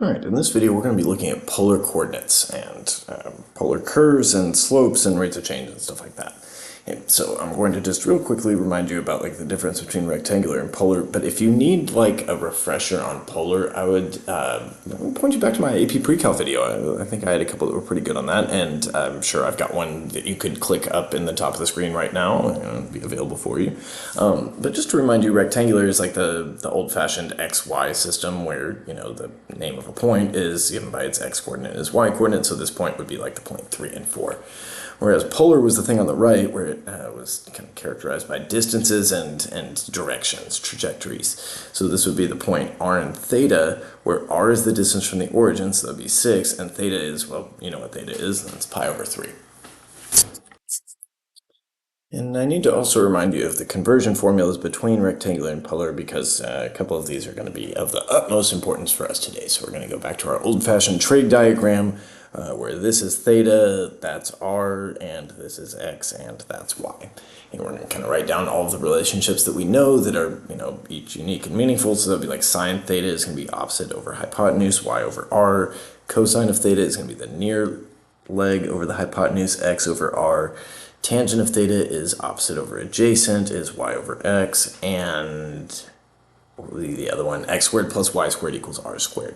Alright, in this video we're going to be looking at polar coordinates and polar curves and slopes and rates of change and stuff like that. And so I'm going to just real quickly remind you about like the difference between rectangular and polar, but if you need like a refresher on polar, I would point you back to my AP Pre-Cal video. I think I had a couple that were pretty good on that, and I'm sure I've got one that you could click up in the top of the screen right now and be available for you. But just to remind you, rectangular is like the old-fashioned XY system where, you know, the name of a point is given by its X coordinate and its Y coordinate, so this point would be like the point 3 and 4. Whereas polar was the thing on the right, where it was kind of characterized by distances and directions, trajectories. So this would be the point r and theta, where r is the distance from the origin, so that would be 6, and theta is, well, you know what theta is, and it's pi over 3. And I need to also remind you of the conversion formulas between rectangular and polar, because a couple of these are going to be of the utmost importance for us today. So we're going to go back to our old-fashioned trig diagram, where this is theta, that's r, and this is x, and that's y. And we're going to kind of write down all of the relationships that we know that are, you know, each unique and meaningful. So that'll be like sine theta is going to be opposite over hypotenuse, y over r. Cosine of theta is going to be the near leg over the hypotenuse, x over r. Tangent of theta is opposite over adjacent, is y over x, and the other one, x squared plus y squared equals r squared.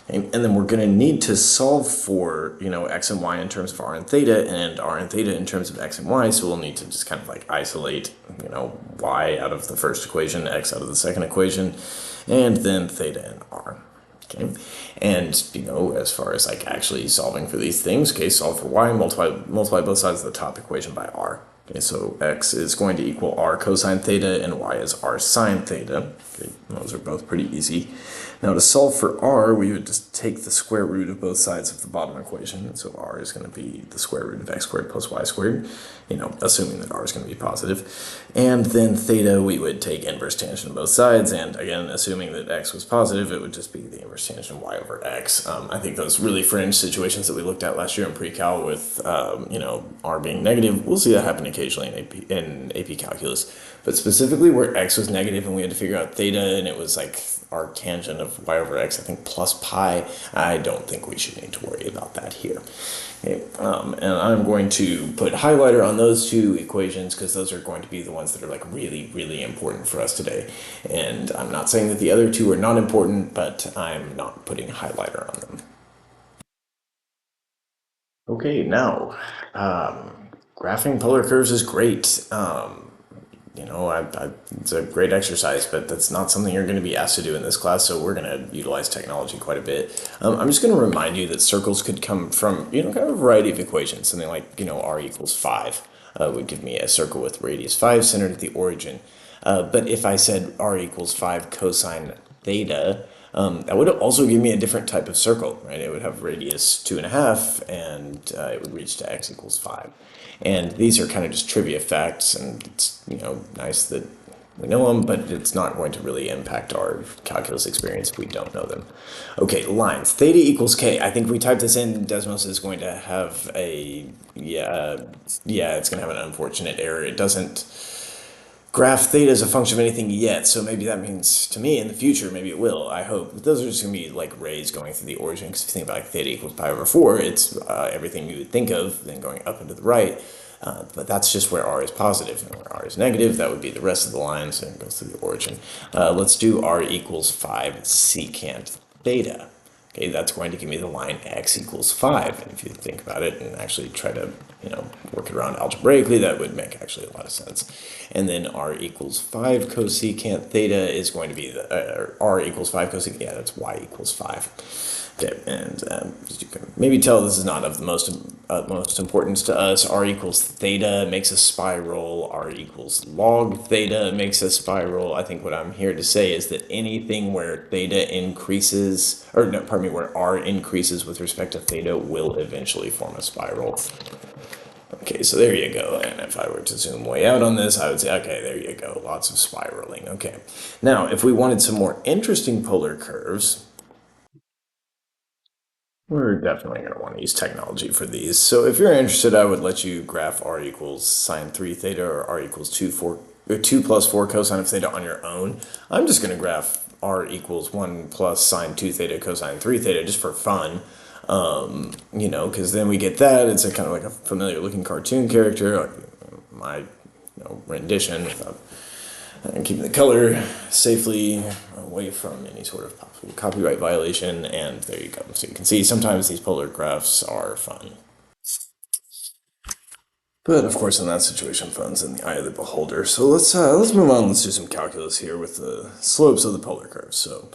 And then we're going to need to solve for, you know, x and y in terms of r and theta in terms of x and y, so we'll need to just kind of like isolate, you know, y out of the first equation, x out of the second equation, and then theta and r. Okay, and you know, as far as like actually solving for these things, okay, solve for y, multiply both sides of the top equation by r. Okay, so x is going to equal r cosine theta and y is r sine theta. Okay, those are both pretty easy. Now to solve for r, we would just take the square root of both sides of the bottom equation. And so r is going to be the square root of x squared plus y squared, you know, assuming that r is going to be positive. And then theta, we would take inverse tangent on both sides. And again, assuming that x was positive, it would just be the inverse tangent of y over x. I think those really fringe situations that we looked at last year in pre-cal with, you know, r being negative, we'll see that happen occasionally in AP Calculus. But specifically where x was negative and we had to figure out theta and it was like our tangent of y over x, I think plus pi, I don't think we should need to worry about that here. Okay, and I'm going to put highlighter on those two equations because those are going to be the ones that are like really, really important for us today. And I'm not saying that the other two are not important, but I'm not putting highlighter on them. Okay, now, graphing polar curves is great. You know, it's a great exercise, but that's not something you're going to be asked to do in this class, so we're going to utilize technology quite a bit. I'm just going to remind you that circles could come from, you know, kind of a variety of equations. Something like, you know, r equals 5 would give me a circle with radius 5 centered at the origin. But if I said r equals 5 cosine theta, that would also give me a different type of circle, right? It would have radius 2.5, and it would reach to x equals 5. And these are kind of just trivia facts, and it's, you know, nice that we know them, but it's not going to really impact our calculus experience if we don't know them. Okay, lines. Theta equals k. I think if we type this in, Desmos is going to have a, it's going to have an unfortunate error. It doesn't graph theta as a function of anything yet, so maybe that means to me in the future, maybe it will, I hope. But those are just going to be like rays going through the origin, because if you think about like theta equals pi over 4, it's everything you would think of, then going up and to the right. But that's just where r is positive, and where r is negative, that would be the rest of the lines, and it goes through the origin. Let's do r equals 5 secant theta. Okay, that's going to give me the line x equals 5. And if you think about it and actually try to, you know, work it around algebraically, that would make actually a lot of sense. And then r equals 5 cosecant theta is going to be the, r equals 5 cosecant, yeah, that's y equals 5. Okay, and as you can maybe tell, this is not of the most importance to us. R equals theta makes a spiral. R equals log theta makes a spiral. I think what I'm here to say is that anything where theta increases, or no, pardon me, where R increases with respect to theta will eventually form a spiral. Okay, so there you go. And if I were to zoom way out on this, I would say, okay, there you go. Lots of spiraling. Okay, now if we wanted some more interesting polar curves, we're definitely going to want to use technology for these. So if you're interested, I would let you graph r equals sine 3 theta or r equals 2 plus 4 cosine of theta on your own. I'm just going to graph r equals 1 plus sine 2 theta cosine 3 theta just for fun. You know, because then we get that. It's a kind of like a familiar looking cartoon character, like my rendition, without keeping the color safely away from any sort of possible copyright violation. And there you go. So you can see sometimes these polar graphs are fun. But of course, in that situation, fun's in the eye of the beholder. So let's move on. Let's do some calculus here with the slopes of the polar curves. So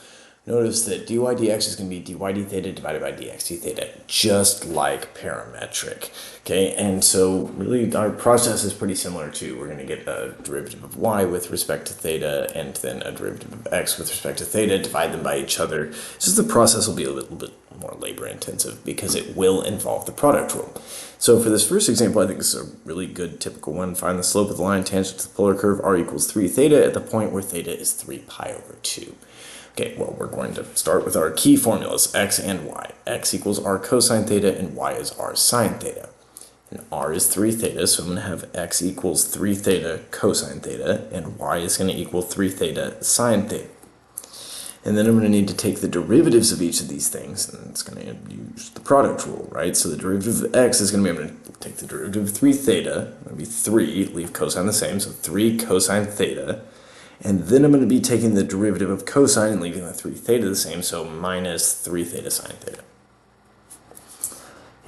notice that dy dx is going to be dy d theta divided by dx d theta, just like parametric. Okay, and so really our process is pretty similar to, we're going to get a derivative of y with respect to theta, and then a derivative of x with respect to theta, divide them by each other. It's just the process will be a little bit more labor intensive because it will involve the product rule. So for this first example, I think this is a really good typical one. Find the slope of the line tangent to the polar curve r equals 3 theta at the point where theta is 3 pi over 2. Okay, well, we're going to start with our key formulas, x and y. X equals r cosine theta and y is r sine theta. And r is 3 theta, so I'm going to have x equals 3 theta cosine theta, and y is going to equal 3 theta sine theta. And then I'm going to need to take the derivatives of each of these things, and it's going to use the product rule, right? So the derivative of x is going to be, I'm going to take the derivative of 3 theta, that'll be 3, leave cosine the same, so 3 cosine theta. And then I'm going to be taking the derivative of cosine and leaving the 3 theta the same, so minus 3 theta sine theta.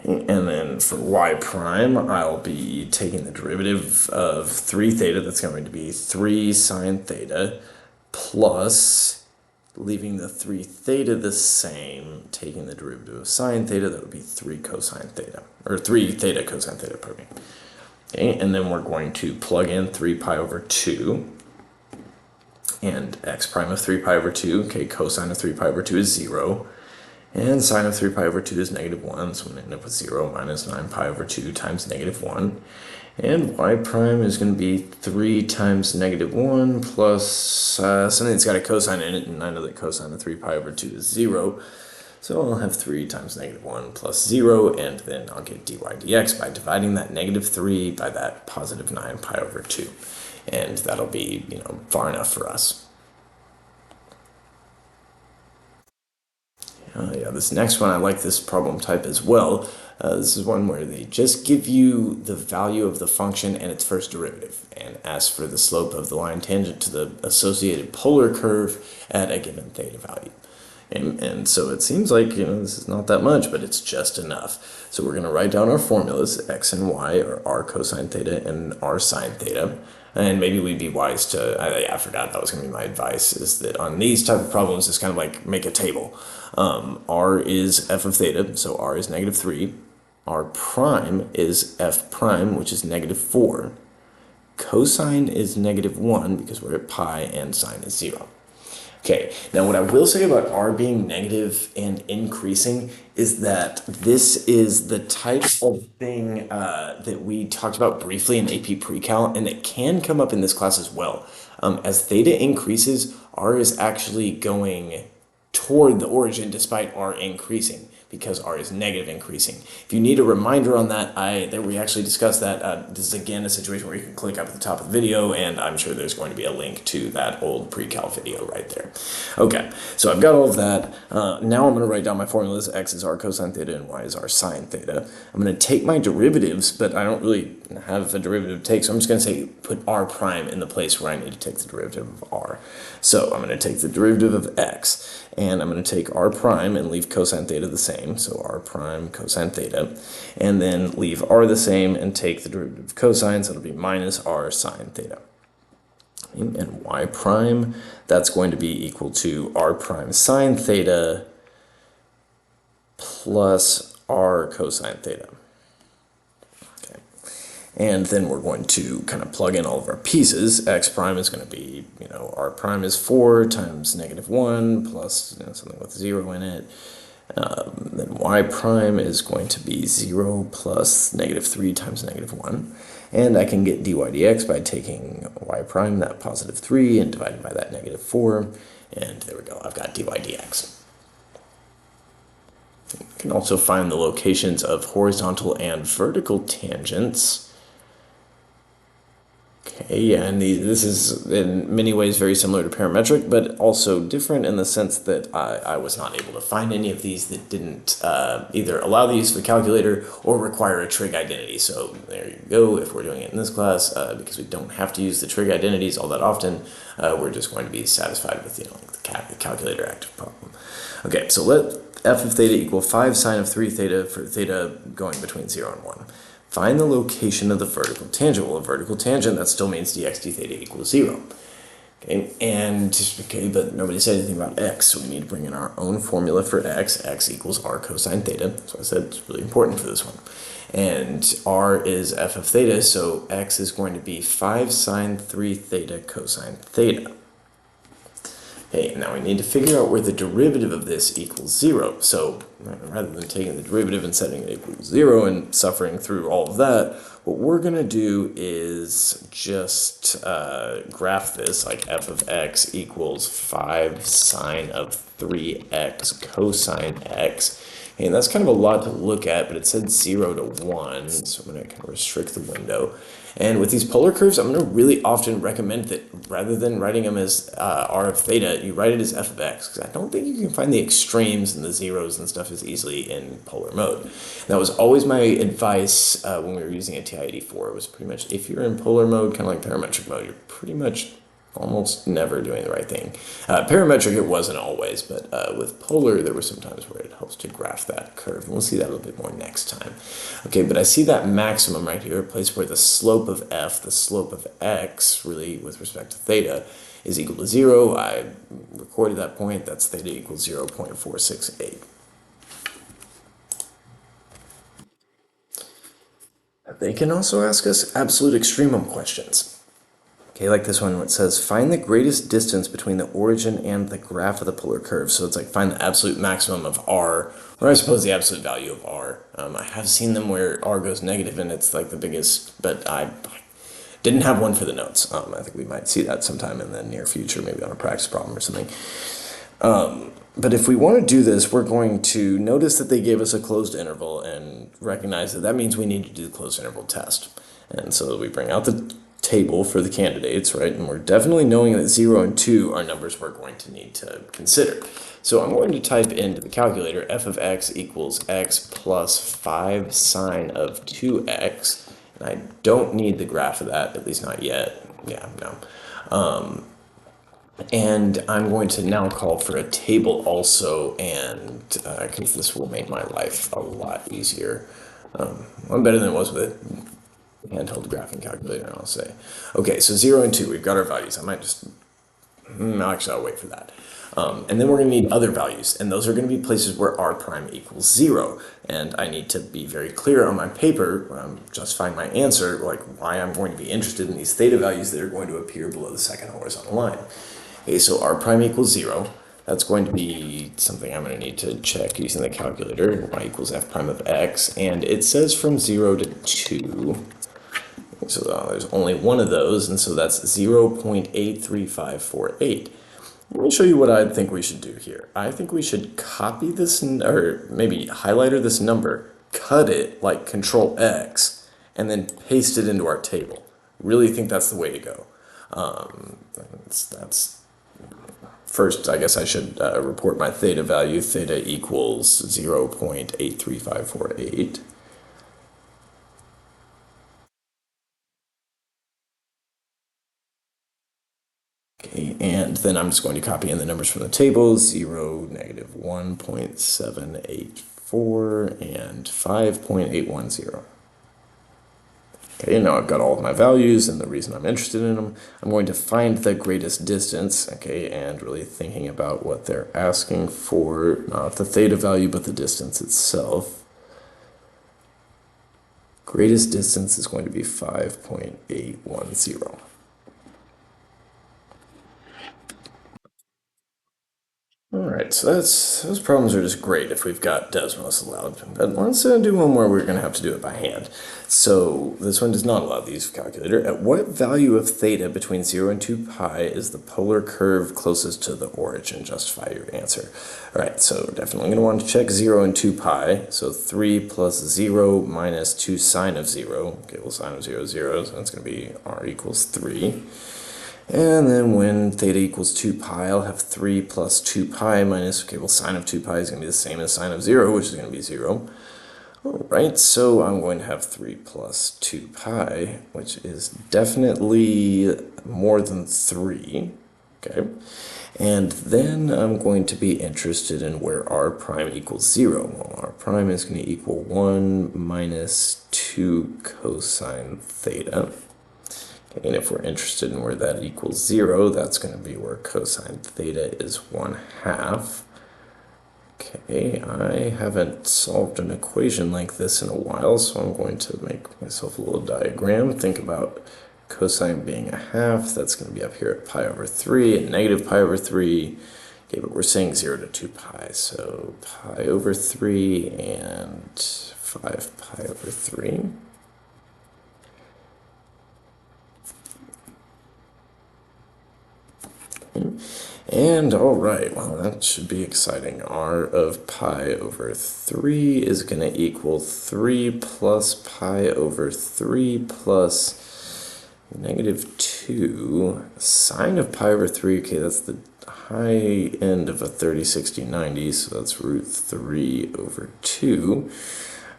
And then for y prime, I'll be taking the derivative of 3 theta, that's going to be 3 sine theta, plus leaving the 3 theta the same, taking the derivative of sine theta, that would be 3 cosine theta, or 3 theta cosine theta, pardon me. Okay, and then we're going to plug in 3 pi over 2, and x prime of 3 pi over 2, okay, cosine of 3 pi over 2 is 0, and sine of 3 pi over 2 is negative 1, so I'm going to end up with 0 minus 9 pi over 2 times negative 1. And y prime is going to be 3 times negative 1 plus something that's got a cosine in it, and I know that cosine of 3 pi over 2 is 0. So I'll have 3 times negative 1 plus 0, and then I'll get dy dx by dividing that negative 3 by that positive 9 pi over 2. And that'll be, far enough for us. Yeah, this next one, I like this problem type as well. This is one where they just give you the value of the function and its first derivative, and ask for the slope of the line tangent to the associated polar curve at a given theta value. And so it seems like, this is not that much, but it's just enough. So we're going to write down our formulas, x and y, or r cosine theta and r sine theta. And maybe we'd be wise to, I forgot that was going to be my advice, is that on these type of problems, it's kind of like make a table. R is f of theta, so r is negative 3. R prime is f prime, which is negative 4. Cosine is negative 1 because we're at pi, and sine is 0. Okay, now what I will say about r being negative and increasing is that this is the type of thing that we talked about briefly in AP Pre-Cal, and it can come up in this class as well. As theta increases, r is actually going toward the origin despite r increasing, because r is negative increasing. If you need a reminder on that, we actually discussed that. This is again a situation where you can click up at the top of the video, and I'm sure there's going to be a link to that old pre-cal video right there. Okay, so I've got all of that. Now I'm going to write down my formulas. X is r cosine theta and y is r sine theta. I'm going to take my derivatives, but I don't really have a derivative to take, so I'm just going to say put r prime in the place where I need to take the derivative of r. So I'm going to take the derivative of x, and I'm going to take r prime and leave cosine theta the same, so r prime cosine theta, and then leave r the same and take the derivative of cosine, so it'll be minus r sine theta. And y prime, that's going to be equal to r prime sine theta plus r cosine theta. Okay. And then we're going to kind of plug in all of our pieces. X prime is going to be, r prime is 4 times negative 1 plus something with 0 in it. Then y prime is going to be 0 plus negative 3 times negative 1. And I can get dy dx by taking y prime, that positive 3, and dividing by that negative 4. And there we go, I've got dy dx. You can also find the locations of horizontal and vertical tangents. Okay, and this is in many ways very similar to parametric, but also different in the sense that I was not able to find any of these that didn't either allow the use of a calculator or require a trig identity. So there you go. If we're doing it in this class, because we don't have to use the trig identities all that often, we're just going to be satisfied with like the calculator active problem. Okay, so let f of theta equal 5 sine of 3 theta for theta going between 0 and 1. Find the location of the vertical tangent. Well, a vertical tangent, that still means dx d theta equals 0. Okay, but nobody said anything about x, so we need to bring in our own formula for x. X equals r cosine theta, so I said it's really important for this one. And r is f of theta, so x is going to be 5 sine 3 theta cosine theta. Okay, now we need to figure out where the derivative of this equals 0. So rather than taking the derivative and setting it equals 0 and suffering through all of that, what we're going to do is just graph this like f of x equals 5 sine of 3x cosine x. And that's kind of a lot to look at, but it said 0 to 1, so I'm going to kind of restrict the window. And with these polar curves, I'm going to really often recommend that rather than writing them as r of theta, you write it as f of x, because I don't think you can find the extremes and the zeros and stuff as easily in polar mode. That was always my advice when we were using a TI-84. It was pretty much, if you're in polar mode, kind of like parametric mode, you're pretty much almost never doing the right thing. Parametric, it wasn't always, but with polar, there were some times where it helps to graph that curve. And we'll see that a little bit more next time. Okay, but I see that maximum right here, a place where the slope of f, the slope of x, really with respect to theta, is equal to 0. I recorded that point. That's theta equals 0 0.468. They can also ask us absolute extremum questions. Okay, like this one where it says, find the greatest distance between the origin and the graph of the polar curve. So it's like find the absolute maximum of r, or I suppose the absolute value of r. I have seen them where r goes negative and it's like the biggest, but I didn't have one for the notes. I think we might see that sometime in the near future, maybe on a practice problem or something. But if we want to do this, we're going to notice that they gave us a closed interval and recognize that that means we need to do the closed interval test. And so we bring out the table for the candidates, right? And we're definitely knowing that 0 and 2 are numbers we're going to need to consider. So I'm going to type into the calculator f of x equals x plus 5 sine of 2x. And I don't need the graph of that, at least not yet. Yeah, no. And I'm going to now call for a table also, and because this will make my life a lot easier. Well, better than it was with handheld graphing calculator, I'll say. Okay, so 0 and 2, we've got our values. I might just, actually I'll wait for that. And then we're going to need other values, and those are going to be places where r prime equals 0. And I need to be very clear on my paper when I'm justifying my answer, like why I'm going to be interested in these theta values that are going to appear below the second horizontal line. Okay, so r prime equals 0. That's going to be something I'm going to need to check using the calculator. Y equals f prime of x, and it says from 0 to 2. So there's only one of those, and so that's 0.83548. Let me show you what I think we should do here. I think we should copy this, or maybe highlighter this number, cut it like Control X, and then paste it into our table. Really think that's the way to go. That's first, I guess I should report my theta value. Theta equals 0.83548. Okay, and then I'm just going to copy in the numbers from the table, 0, negative 1.784, and 5.810. Okay, now I've got all of my values and the reason I'm interested in them. I'm going to find the greatest distance, okay, and really thinking about what they're asking for, not the theta value, but the distance itself. Greatest distance is going to be 5.810. Alright, so those problems are just great if we've got Desmos allowed. But let's do one where we're going to have to do it by hand. So this one does not allow the use of calculator. At what value of theta between 0 and 2 pi is the polar curve closest to the origin? Justify your answer. Alright, so definitely going to want to check 0 and 2 pi. So 3 plus 0 minus 2 sine of 0. Okay, well sine of 0 is 0, so that's going to be r equals 3. And then when theta equals 2 pi, I'll have 3 plus 2 pi minus, okay, well, sine of 2 pi is going to be the same as sine of 0, which is going to be 0. All right, so I'm going to have 3 plus 2 pi, which is definitely more than 3, okay? And then I'm going to be interested in where r prime equals 0. Well, r prime is going to equal 1 minus 2 cosine theta. And if we're interested in where that equals 0, that's going to be where cosine theta is 1/2. Okay, I haven't solved an equation like this in a while, so I'm going to make myself a little diagram. Think about cosine being 1/2. That's going to be up here at pi over 3 and negative pi over 3. Okay, but we're saying 0 to 2 pi, so pi over 3 and 5 pi over 3. And all right, well, that should be exciting. R of pi over 3 is going to equal 3 plus pi over 3 plus negative 2 sine of pi over 3. Okay, that's the high end of a 30, 60, 90, so that's root 3 over 2.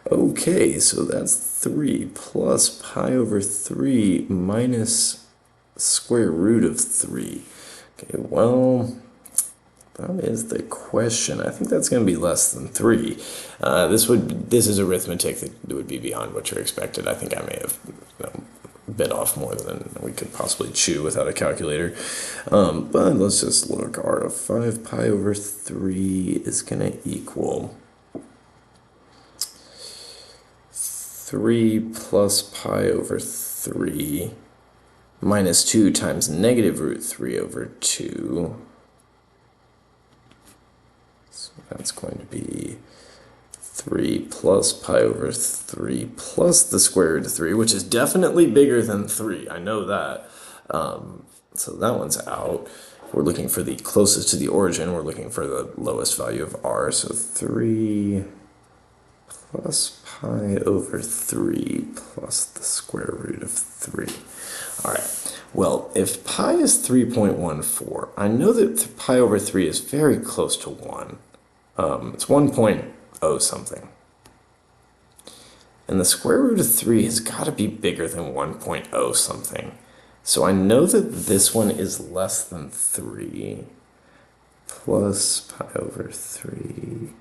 Okay, so that's 3 plus pi over 3 minus square root of 3. Okay, well, that is the question. I think that's going to be less than 3. This is arithmetic that would be beyond what you're expected. I think I may have bit off more than we could possibly chew without a calculator. But let's just look. R of 5 pi over 3 is going to equal 3 plus pi over 3 minus 2 times negative root 3 over 2. So that's going to be 3 plus pi over 3 plus the square root of 3, which is definitely bigger than 3. I know that. So that one's out. We're looking for the closest to the origin. We're looking for the lowest value of r. So 3 plus pi over 3 plus the square root of 3. All right, well, if pi is 3.14, I know that pi over 3 is very close to 1. It's 1.0 something. And the square root of 3 has got to be bigger than 1.0 something. So I know that this one is less than 3 plus pi over 3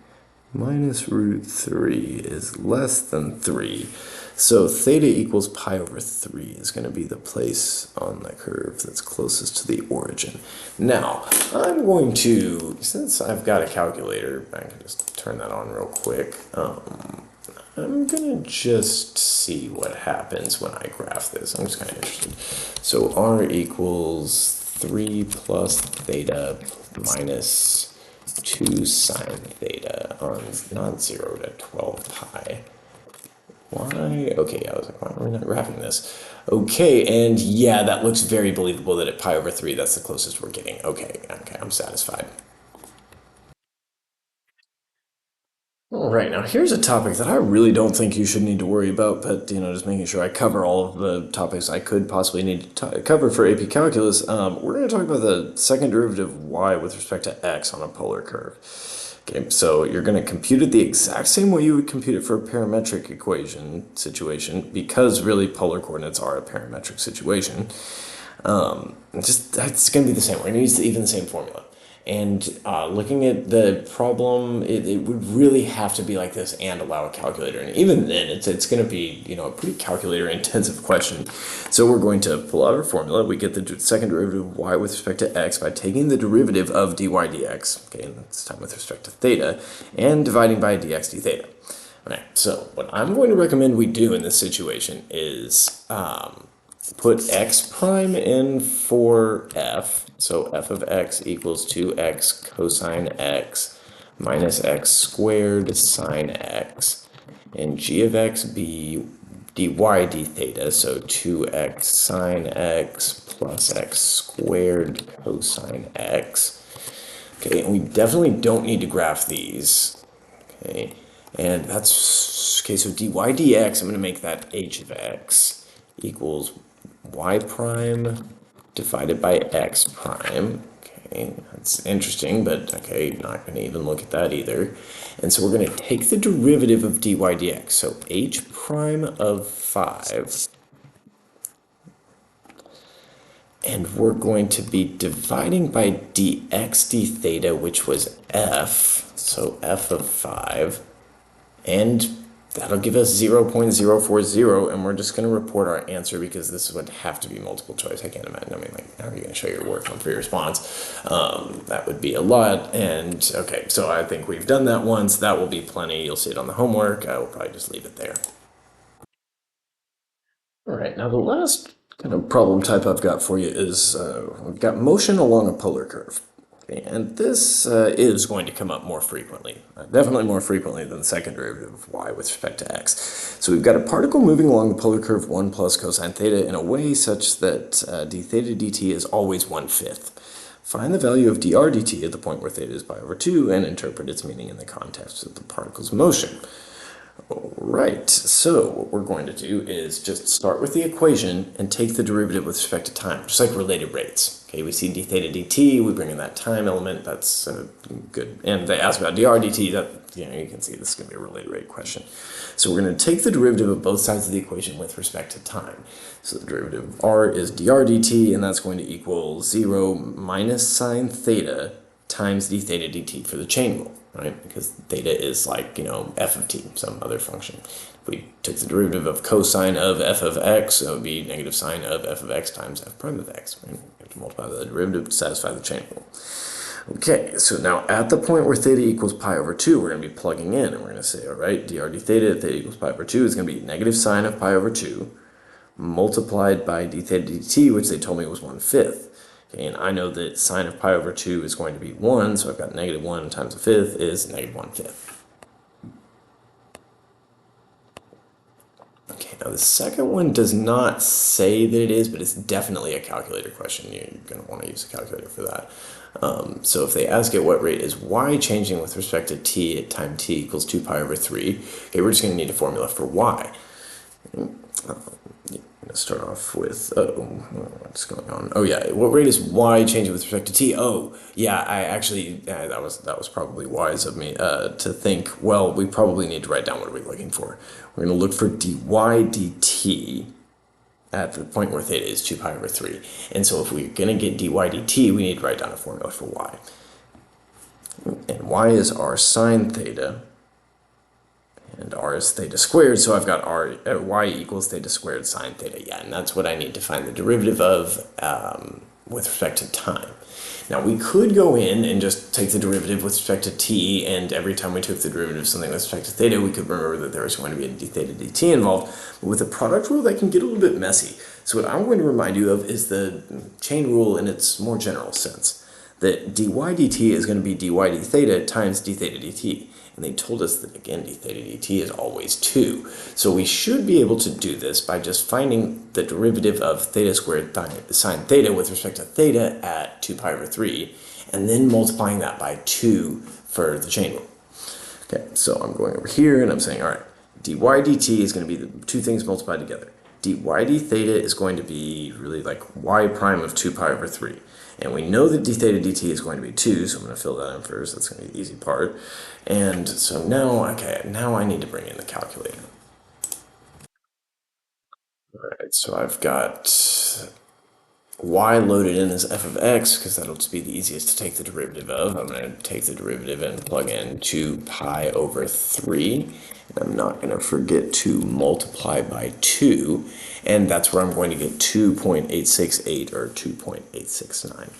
minus root 3 is less than 3. So theta equals pi over 3 is going to be the place on the curve that's closest to the origin. Now, I'm going to, since I've got a calculator, I can just turn that on real quick. I'm going to just see what happens when I graph this. I'm just kind of interested. So r equals 3 plus theta minus 2 sine theta on not 0 to 12 pi. Why? Okay, I was like, why are we not graphing this? Okay, and yeah, that looks very believable that at pi over 3, that's the closest we're getting. Okay, I'm satisfied. All right, now here's a topic that I really don't think you should need to worry about, but, just making sure I cover all of the topics I could possibly need to cover for AP Calculus. We're going to talk about the second derivative of y with respect to x on a polar curve. Okay, so you're going to compute it the exact same way you would compute it for a parametric equation situation, because really polar coordinates are a parametric situation. That's going to be the same. We're going to use even the same formula. And looking at the problem, it would really have to be like this and allow a calculator. And even then, it's going to be a pretty calculator-intensive question. So we're going to pull out our formula. We get the second derivative of y with respect to x by taking the derivative of dy dx, okay, and this time with respect to theta, and dividing by dx d theta. All right, so what I'm going to recommend we do in this situation is put x prime in for f. So f of x equals 2x cosine x minus x squared sine x. And g of x be dy d theta, so 2x sine x plus x squared cosine x. Okay, and we definitely don't need to graph these. Okay, and that's, okay, so dy dx, I'm going to make that h of x equals y prime divided by x prime. Okay, that's interesting, but okay, not going to even look at that either. And so we're going to take the derivative of dy dx. So h prime of 5, and we're going to be dividing by dx d theta, which was f, so f of 5, and that'll give us 0.040, and we're just going to report our answer because this would have to be multiple choice. I can't imagine. I mean, like, how are you going to show your work on free response? That would be a lot. And okay, so I think we've done that once. That will be plenty. You'll see it on the homework. I will probably just leave it there. All right, now the last kind of problem type I've got for you is we've got motion along a polar curve. Okay, and this is going to come up more frequently, definitely more frequently than the second derivative of y with respect to x. So we've got a particle moving along the polar curve 1 plus cosine theta in a way such that d theta dt is always 1/5. Find the value of dr dt at the point where theta is pi over 2 and interpret its meaning in the context of the particle's motion. Alright, so what we're going to do is just start with the equation and take the derivative with respect to time, just like related rates. Okay, we see d theta dt, we bring in that time element, that's good. And they ask about dr dt, that, you know, you can see this is going to be a related rate question. So we're going to take the derivative of both sides of the equation with respect to time. So the derivative of r is dr dt, and that's going to equal 0 minus sine theta times d theta dt for the chain rule, right? Because theta is like, you know, f of t, some other function. If we took the derivative of cosine of f of x, it would be negative sine of f of x times f prime of x, right? We have to multiply by the derivative to satisfy the chain rule. Okay, so now at the point where theta equals pi over 2, we're going to be plugging in, and we're going to say, all right, dr d theta equals pi over 2 is going to be negative sine of pi over 2 multiplied by d theta dt, which they told me was 1/5. Okay, and I know that sine of pi over 2 is going to be 1, so I've got negative 1 times a fifth is negative 1/5. Okay, now the second one does not say that it is, but it's definitely a calculator question. You're going to want to use a calculator for that. So if they ask at what rate is y changing with respect to t at time t equals 2 pi over 3, okay, we're just going to need a formula for y. I'm going to start off with, what's going on? Oh yeah, what rate is y changing with respect to t? Oh, yeah, I actually, that was probably wise of me to think, well, we probably need to write down what are we looking for. We're going to look for dy dt at the point where theta is 2 pi over 3. And so if we're going to get dy dt, we need to write down a formula for y. And y is r sine theta, and r is theta squared, so I've got y equals theta squared sine theta. Yeah, and that's what I need to find the derivative of with respect to time. Now we could go in and just take the derivative with respect to t, and every time we took the derivative of something with respect to theta, we could remember that there was going to be a d theta dt involved. But with the product rule, that can get a little bit messy. So what I'm going to remind you of is the chain rule in its more general sense, that dy dt is going to be dy d theta times d theta dt. And they told us that, again, d theta dt is always 2. So we should be able to do this by just finding the derivative of theta squared sine theta with respect to theta at 2 pi over 3, and then multiplying that by 2 for the chain rule. Okay, so I'm going over here and I'm saying, all right, dy dt is going to be the two things multiplied together. Dy d theta is going to be really like y prime of 2 pi over 3. And we know that d theta dt is going to be 2, so I'm going to fill that in first. That's going to be the easy part. And so now, okay, now I need to bring in the calculator. All right, so I've got y loaded in as f of x, because that'll just be the easiest to take the derivative of. I'm going to take the derivative and plug in 2 pi over 3. And I'm not going to forget to multiply by 2. And that's where I'm going to get 2.868 or 2.869.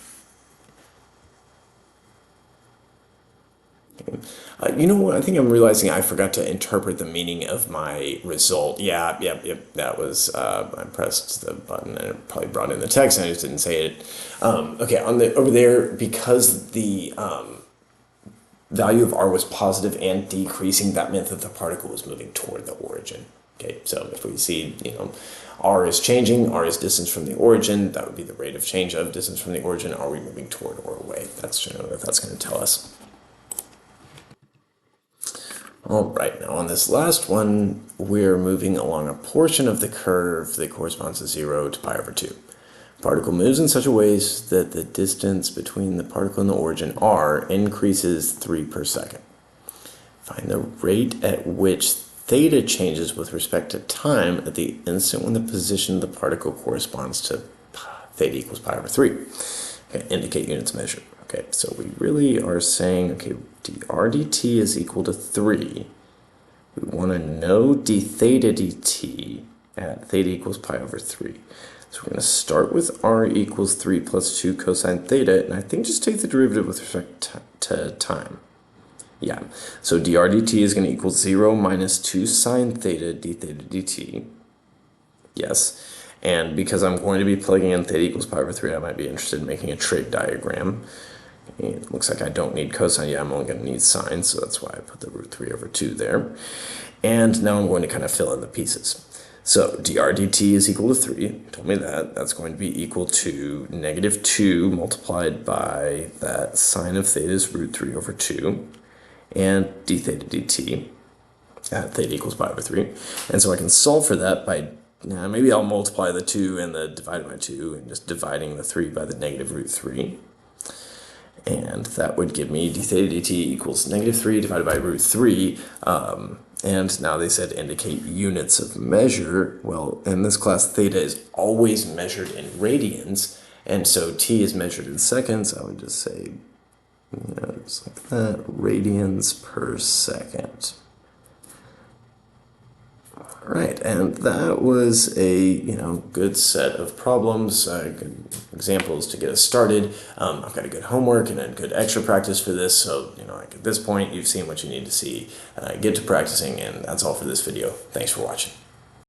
You know what? I think I'm realizing I forgot to interpret the meaning of my result. Yeah, yep. That was I pressed the button and it probably brought in the text, and I just didn't say it. Okay, on the over there, because the value of r was positive and decreasing, that meant that the particle was moving toward the origin. Okay, so if we see, r is changing, r is distance from the origin, that would be the rate of change of distance from the origin. Are we moving toward or away? That's generally what that's going to tell us. All right, now on this last one, we're moving along a portion of the curve that corresponds to 0 to pi over 2. Particle moves in such a way that the distance between the particle and the origin, r, increases 3 per second. Find the rate at which theta changes with respect to time at the instant when the position of the particle corresponds to theta equals pi over 3. Okay, indicate units measured. Okay, so we really are saying, okay, dr dt is equal to 3. We want to know d theta dt at theta equals pi over 3. So we're going to start with r equals 3 plus 2 cosine theta, and I think just take the derivative with respect to time. Yeah, so dr dt is going to equal 0 minus 2 sine theta d theta dt. Yes, and because I'm going to be plugging in theta equals pi over 3, I might be interested in making a trig diagram. It looks like I don't need cosine. Yeah, I'm only going to need sine, so that's why I put the root 3 over 2 there. And now I'm going to kind of fill in the pieces. So dr dt is equal to 3. You told me that. That's going to be equal to negative 2 multiplied by that sine of theta is root 3 over 2. And d theta dt at theta equals pi over 3. And so I can solve for that by, maybe I'll multiply the 2 and the divided by 2 and just dividing the 3 by the negative root 3. And that would give me d theta dt equals negative 3 divided by root 3. And now they said indicate units of measure. Well, in this class, theta is always measured in radians. And so t is measured in seconds. I would just say, just like that, radians per second. All right, and that was a good set of problems, good examples to get us started. I've got a good homework and a good extra practice for this, so like at this point you've seen what you need to see. Get to practicing, and that's all for this video. Thanks for watching.